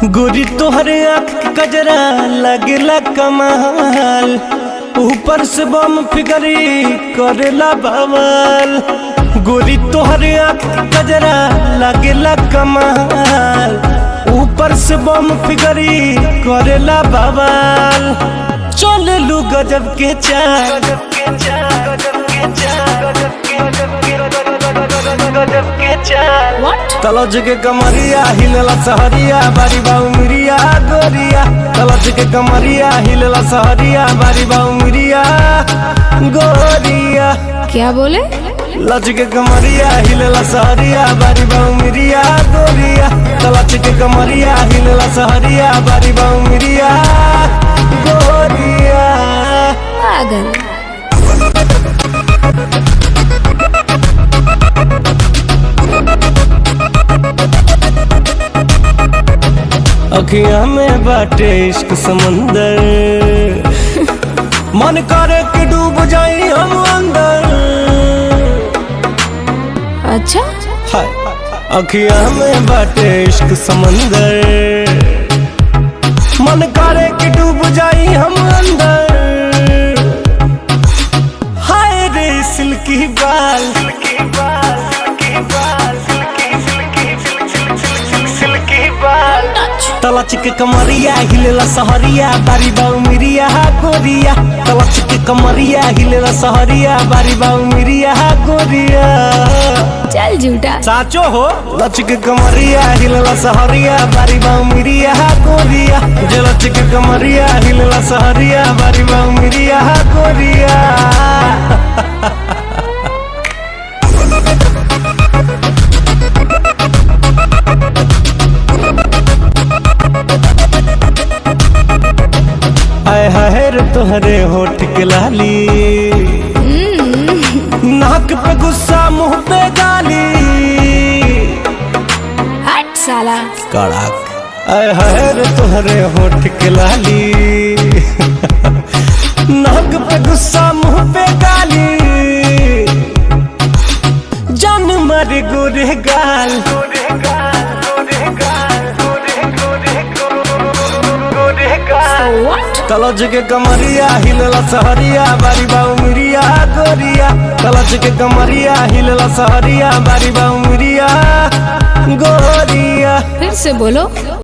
गोरी तोहरे आँख कजरा लगेला कमाल, ऊपर से बम फिगरी करेला बवाल। गोरी तोहरे आँख कजरा लगेला कमाल, ऊपर से बम फिगरी करेला बवाल। चल लू गजब के चाल, तलज के कमरिया हिलला सहरिया, बारी बाऊ मिरिया गोरिया। तलज के कमरिया हिलला सहरिया, बारी बाऊ मिरिया गोरिया। क्या बोले? लज के कमरिया हिलला सहरिया, बारी बाऊ मिरिया गोरिया। तलज के कमरिया हिलला सहरिया, बारी बाऊ मिरिया गोरिया। पागल। अखियां में बाटे इश्क समंदर, मन करे कि डूब जाई हम अंदर। अच्छा? हाय अखियां में बाटे इश्क समंदर, मन करे कि डूब जाई हम अंदर। हाय रे सिल्की बाल, तलच के कमरिया हिलेला सहरिया, बारी बाऊ मिरिया गोरिया। तलच के कमरिया हिलेला सहरिया, बारी बाऊ मिरिया गोरिया। चल झूठा। साचो हो। लच के कमरिया हिलेला सहरिया, बारी बाऊ मिरिया गोरिया। लच के कमरिया हिलेला सहरिया, बारी बाऊ मिरिया गोरिया। आय हाय रे तोहरे होठ के लाली, नाक पे गुस्सा मुंह पे गाली। हट साला। कड़क। आय हाय रे तोहरे होठ के लाली, नाक पे गुस्सा मुंह पे गाली। जान मारे गोरे गाल, तलज के कमरिया हिलला सहरिया, बारी बाऊ मिरिया गोरिया। तलज के कमरिया हिलला सहरिया, बारी बाऊ मिरिया गोरिया। फिर से बोलो।